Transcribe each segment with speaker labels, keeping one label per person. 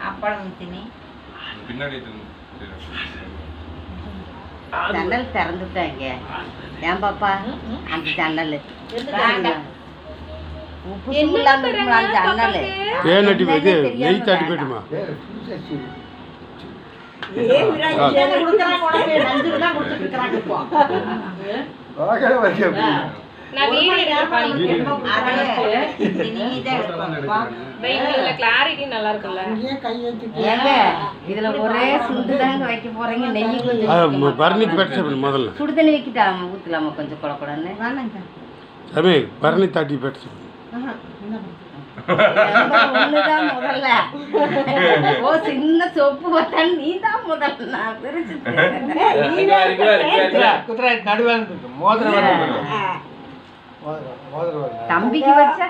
Speaker 1: அப்பளம் ஊத்தினி ஜன்னல் திறந்துட்டாங்க. ஏன் பாப்பா அந்த ஜன்னல் உப்பு இல்லாம ஜன்னல்
Speaker 2: ஏனட்டி போயிட்டு நெய் தாட்டி போயிட்டுமா
Speaker 1: இதுல ஒரே சுடுதாங்க வைக்க போறீங்க. நெய் கொஞ்சம்
Speaker 2: பரணி பெட்ச முதல்ல
Speaker 1: சுடுதண்ணி வைக்கிட்டாம ஊத்தலாமா கொஞ்சம் கொடன்னு
Speaker 2: சாமி பரணி தாட்டி பெட்ச
Speaker 1: ஒண்ணுதான் முதல்ல. ஓ சின்ன சொப்பு பார்த்தா நீ தான் முதல்ல. நான் பிரிச்சு தம்பிக்கு வச்ச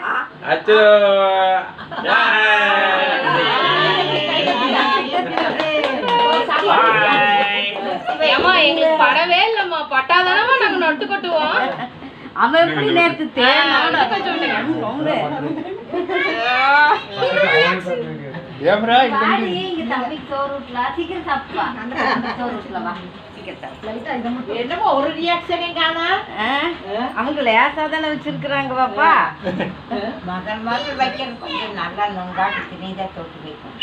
Speaker 3: எங்களுக்கு படவே இல்லம்மா. பட்டாதானமா நாங்க நட்டு கட்டுவோம்.
Speaker 1: அவன் எப்படி நேரத்து அவங்க லேசாதானே வச்சிருக்கிறாங்க பாப்பா. மகள் வைக்கிறது கொஞ்சம் நல்லா நொங்காட்டு நீதா தொட்டு வைக்கும்.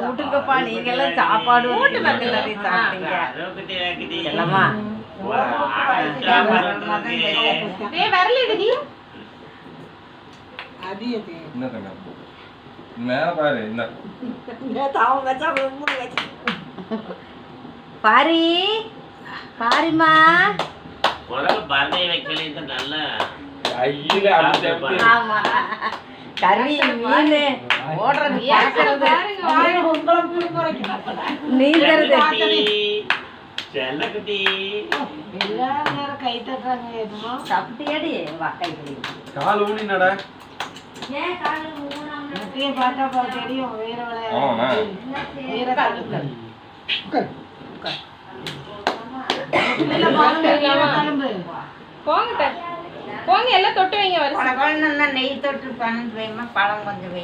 Speaker 1: வீட்டுக்குப்பா நீங்க எல்லாம் சாப்பாடு சாப்பிட்டீங்கம்மா. பாரி பாரிமா கறி மீன் ஓடுறது நீங்கிறது கை தட்டுறாங்க. சாப்பிட்டியாடி வா கை
Speaker 4: கால் ஊனினடா
Speaker 1: ஏன் கால் ஊனாம பார்த்தா தெரியும்.
Speaker 3: போங்க போங்க எல்லாம் தொட்டு வைங்க.
Speaker 1: குழந்தை நெய் தொட்டு பணம் வைமா. பழம் கொஞ்சம் வை.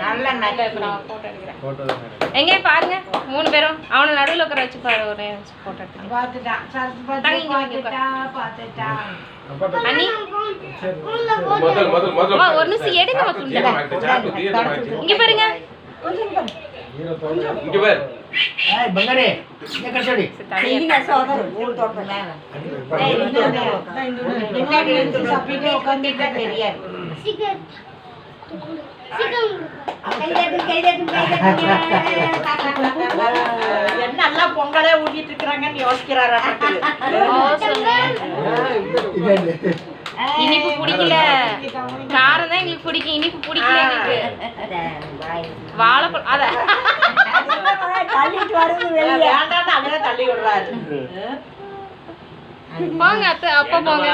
Speaker 1: நல்ல
Speaker 3: எங்க பாருங்க 3 பேரும் அவனை நடுவில் உட்கார வச்சு பாரு. ஒரு போட்டோ ஒரு நிமிஷம் எடுங்க. இங்க பாருங்க
Speaker 1: நல்லா பொங்கலே ஊட்டிட்டு இருக்கிறாங்கன்னு யோசிக்கிறாரு.
Speaker 3: இனிப்பு பிடிக்கல, காரம் தான் எங்களுக்கு பிடிக்கும். இனிப்பு பிடிக்கல எங்களுக்கு. வாழைப்பழம் அத
Speaker 1: தள்ளிட்டு வருது வேண்டாம் அவரே தள்ளி விடுறாரு.
Speaker 3: போங்க அத்தை அப்பா போங்க.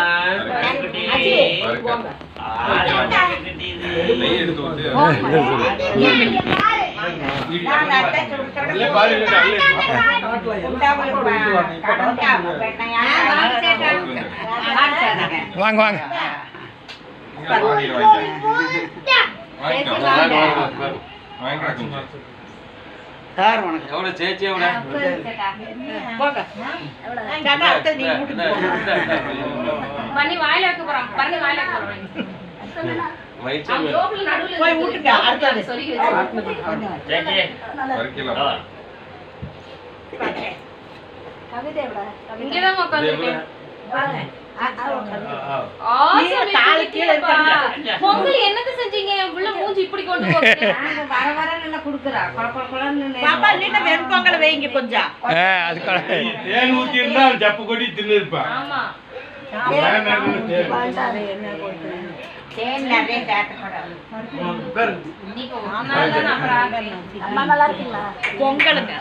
Speaker 2: வாங்க வாங்க
Speaker 3: பண்ணி வாயில வைக்க போறோம். பண்ணி வாயில வைக்க போறோம். இங்கதான் உட்காந்துருக்கேன். பொங்கல் என்னது செஞ்சீங்க? உள்ள மூஞ்சி இப்படி கொண்டு
Speaker 1: வர வர நல்லா குடுக்குறா.
Speaker 3: வெண்பொங்கல் வைங்க கொஞ்சம்.
Speaker 2: தேன் ஊத்தி இருந்தா ஜப்பு கொட்டி தின்னு இருப்பா.
Speaker 3: ஆமா
Speaker 1: தேன் நிறைய சேர்க்கப்படாது.
Speaker 3: பொங்கலுக்கு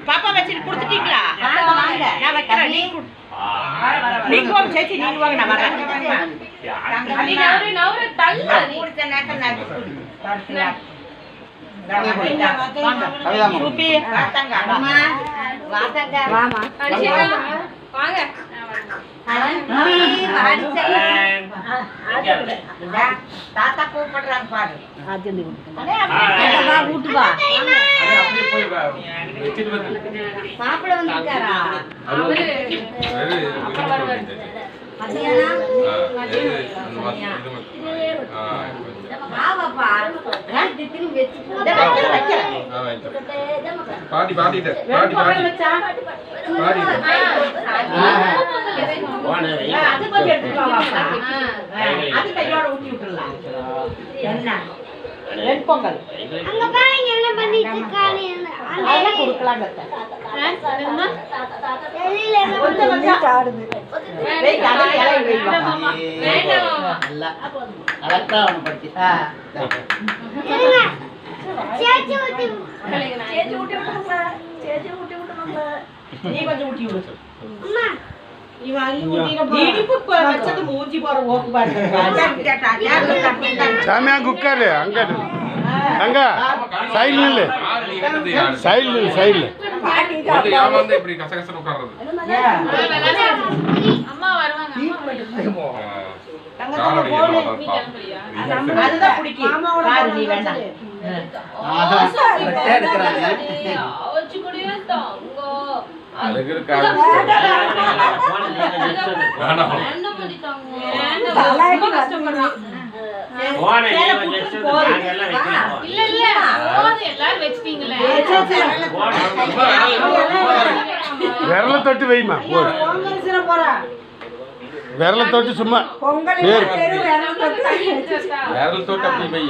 Speaker 3: பாப்பா வச்சுட்டு கொடுத்துட்டீங்களா? நான் வைக்கிறேன். நீங்க சேச்சி நீங்க வாங்க. நான் வரேன்.
Speaker 1: படுத்துலாம்.
Speaker 4: சுப்பி
Speaker 1: வாத்தங்க அம்மா வாத்தங்க
Speaker 3: வாமா வாங்க
Speaker 1: தாத்தா கூப்பிடுறாங்க பாரு. மாப்பிள்ள வந்துருக்காரா?
Speaker 4: வெண்பொங்கல் அதெல்லாம் கொடுக்கலாம் நீ கொஞ்சம் ஊட்டி விடு. இனிப்பு வச்சது மூஞ்சி போற ஓக்கு பாருங்க.
Speaker 2: சாமியா குக்காரு அங்க அங்க சைடுல நில்லு சைடுல நில்லு சைடுல
Speaker 5: இப்படி கசகசன்னு உட்கார்றது
Speaker 3: அம்மா வருவாங்க
Speaker 4: அதுதான் பிடிக்கும். பாரு, நீ வேண்டாம்.
Speaker 2: விரல தொட்டு வைமா விரல தொட்டு சும்மா பேர்
Speaker 5: விரல் தொட்டு அப்படி வை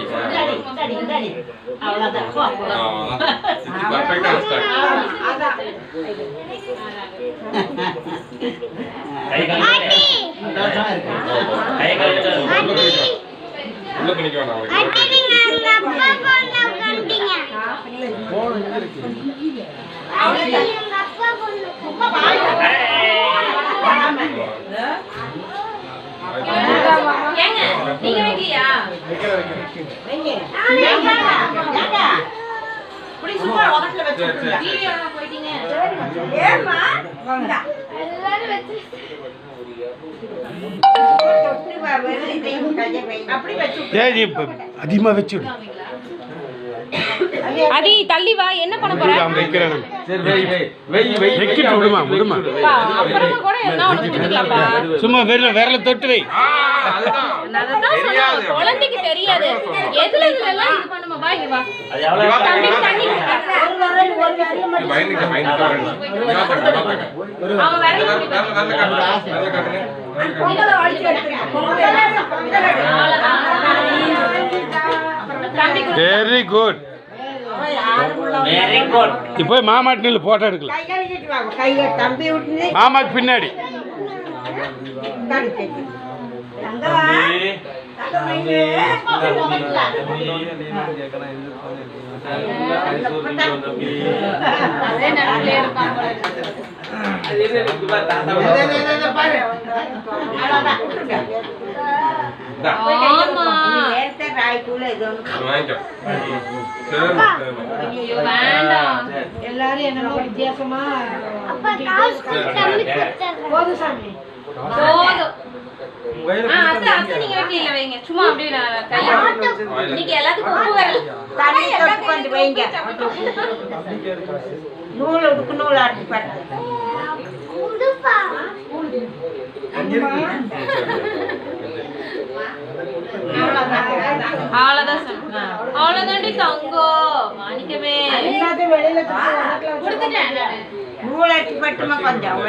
Speaker 5: உள்ள பண்ணிக்க
Speaker 3: நீங்க வைக்கலையா போயிட்டீங்க
Speaker 2: அதிகமா வச்சுடு
Speaker 3: அடி தள்ளி வா என்ன பண்ண போற
Speaker 2: வைக்கிறேன்
Speaker 5: சரி
Speaker 2: வைக்கிட்டு விடுமா விடுமா
Speaker 3: அப்புறமா கூட என்ன ஒண்ணு குடிக்கலாம்ப்பா
Speaker 2: சும்மா விரல தொட்டு வை
Speaker 3: அதுதான் சொன்னேன் குழந்தைக்கு தெரியாது எதுல எல்லாம் இது பண்ணுமா வா இங்க வா தண்ணி தண்ணி அவன்
Speaker 2: வெரி குட் இப்போ மாமாட்டு நில்லு போட்டோ எடுக்கலாம்
Speaker 1: தம்பி விட்டு
Speaker 2: மாமாக்கு பின்னாடி
Speaker 4: எல்லாரும் என்னமோ வித்தியாசமா போதும் சாமி.
Speaker 3: அத்தை நீங்க வைக்கல வைங்க சும்மா அப்படியே கையை இன்னைக்கு எல்லாத்துக்கும் உப்பு வரல
Speaker 1: தண்ணி தொட்டு கொண்டு வைங்க நூல் உடுக்கு நூல் ஆட்டி பாட்டு
Speaker 3: அவ்வளவுதாண்டி தங்கம் மாணிக்கமே
Speaker 4: எல்லாத்தையும் வெளியில
Speaker 3: கொடுத்துட்டேன்
Speaker 1: நூல் ஆட்டி பட்டுமா கொஞ்சம்